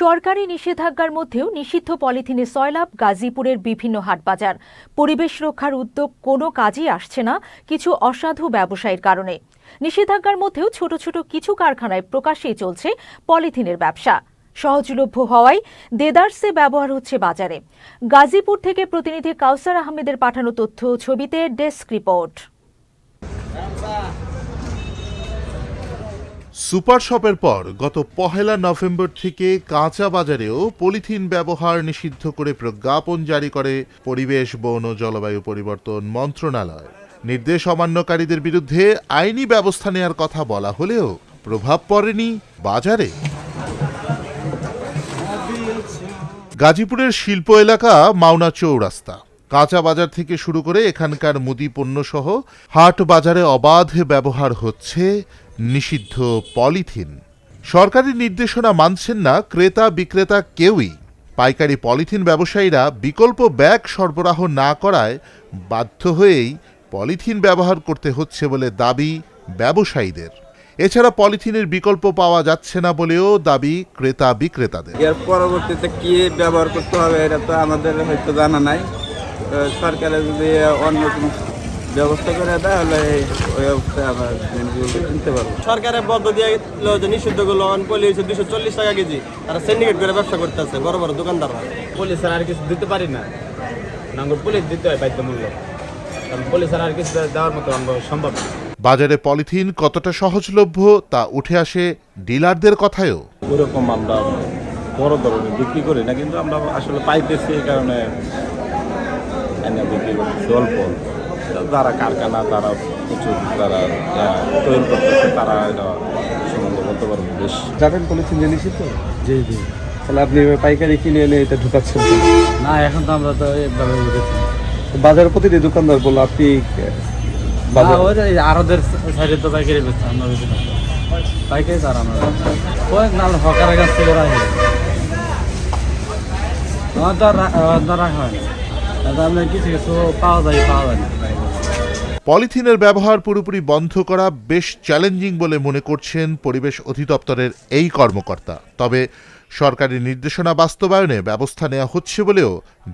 সরকারি নিষেধাজ্ঞার মধ্যেও নিষিদ্ধ পলিথিনে সয়লাব গাজীপুরের বিভিন্ন হাটবাজার। পরিবেশ রক্ষার উদ্যোগ কোনো কাজই আসছে না কিছু অসাধু ব্যবসায়ীর কারণে। নিষেধাজ্ঞার মধ্যেও ছোট ছোট কিছু কারখানায় প্রকাশ্যেই চলছে পলিথিনের ব্যবসা। সহজলভ্য হওয়ায় দেদারসে ব্যবহার হচ্ছে বাজারে। গাজীপুর থেকে প্রতিনিধি কাউসার আহমেদের পাঠানো তথ্য ছবিতে ডেস্ক রিপোর্ট। সুপার শপের পর গত 1 নভেম্বর থেকে কাঁচা বাজারেও পলিথিন ব্যবহার নিষিদ্ধ করে প্রজ্ঞাপন জারি করে পরিবেশ, বন ও জলবায়ু পরিবর্তন মন্ত্রণালয়। নির্দেশ অমান্যকারীদের বিরুদ্ধে আইনি ব্যবস্থা নেওয়ার কথা বলা হলেও প্রভাব পড়েনি বাজারে। গাজীপুরের শিল্প এলাকা মাওনা চৌরাস্তা। কাঁচা বাজার থেকে শুরু করে এখানকার মুদি পণ্য সহ হাট বাজারে অবাধে ব্যবহার হচ্ছে নিষিদ্ধ পলিথিন। সরকারি নির্দেশনা মানছেন না ক্রেতা বিক্রেতা কেউই। পাইকারি পলিথিন ব্যবসায়ীরা বিকল্প ব্যাগ সরবরাহ না করায় বাধ্য হয়েই পলিথিন ব্যবহার করতে হচ্ছে বলে দাবি ব্যবসায়ীদের। এছাড়া পলিথিনের বিকল্প পাওয়া যাচ্ছে না বলেও দাবি ক্রেতা বিক্রেতাদের। এর পরবর্তীতে কি ব্যবহার করতে হবে এটা তো আমাদের হয়তো জানা নাই। সরকারের যদি অন্য কোনো ব্যবস্থা করে দেয় তাহলে ওই অবস্থায় আমরা কিনতে পারবো। সরকারের বদ্ধ দিয়ে যে নিষিদ্ধগুলো পলিশ 240 টাকা কেজি, তারা সিন্ডিকেট করে ব্যবসা করতেছে বড় বড় দোকানদাররা। পুলিশ আর কিছু দিতে পারি না, নাঙ্গল পুলিশ দিতে হয় বাধ্যমূল্য, কারণ পুলিশ আর কিছু দেওয়ার মতো সম্ভব না। বাজারে পলিথিন কতটা সহজলভ্য তা উঠে আসে ডিলারদের কথায়ও। ওরকম আমরা বড় ধরনের বিক্রি করি না, কিন্তু আমরা আসলে পাইতেছি এই কারণে বিক্রি করতেছি অল্প। যারা কারখানা, তারা প্রচুর যারা তৈরি করতেছে তারা এটা সম্বন্ধে বলতে পারবো বেশ। জানেন পলিথিন যে নিষিদ্ধ? জি জি। তাহলে আপনি পাইকারি কিনে এনে এটা ঢুকাচ্ছেন না? এখন তো আমরা তো এইভাবে বুঝেছি। বাজারে প্রতিটি দোকানদার বললো আপনি আরোদের সাইডে তো পাইকারি বেচছে, আমরা বেশি পাইকারি তার আমরা হকারের কাছ থেকে রাখি রাখা হয় না, আপনার কিছু কিছু পাওয়া যায় না। পলিথিনের ব্যবহার পুরোপুরি বন্ধ করা বেশ চ্যালেঞ্জিং বলে মনে করছেন পরিবেশ অধিদপ্তরের এই কর্মকর্তা। তবে সরকারি নির্দেশনা বাস্তবায়নে ব্যবস্থা নেওয়া হচ্ছে বলেও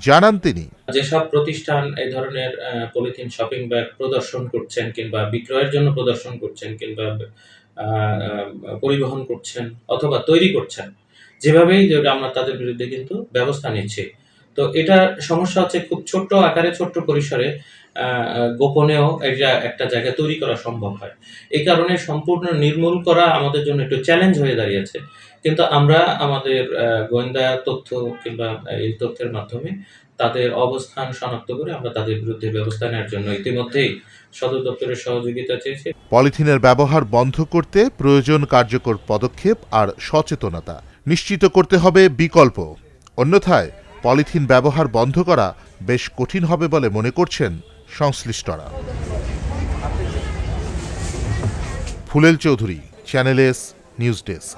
জানান তিনি। যেসব প্রতিষ্ঠান এই ধরনের পলিথিন শপিং ব্যাগ প্রদর্শন করছেন কিংবা বিক্রয়ের জন্য প্রদর্শন করছেন কিংবা পরিবহন করছেন অথবা তৈরি করছেন, যেভাবেই আমরা তাদের বিরুদ্ধে কিন্তু ব্যবস্থা নিচ্ছি। তো এটা সমস্যা হচ্ছে খুব ছোট্ট আকারে, ছোট্ট পরিসরে গোপনেও এটা একটা জায়গা তৈরি করা সম্ভব হয়। এই কারণে সম্পূর্ণ নির্মূল করা আমাদের জন্য একটু চ্যালেঞ্জ হয়ে দাঁড়িয়েছে। কিন্তু আমরা আমাদের গোয়েন্দা তথ্য কিংবা এই তথ্যের মাধ্যমে তাদের অবস্থান শনাক্ত করে আমরা তাদের বিরুদ্ধে ব্যবস্থা নেওয়ার জন্য ইতিমধ্যেই সদর দপ্তরের সহযোগিতা চেয়েছি। পলিথিনের ব্যবহার বন্ধ করতে প্রয়োজন কার্যকর পদক্ষেপ আর সচেতনতা নিশ্চিত করতে হবে বিকল্প। অন্যথায় পলিথিন ব্যবহার বন্ধ করা বেশ কঠিন হবে বলে মনে করছেন সংশ্লিষ্টরা। ফুলেল Chowdhury, channel S news desk.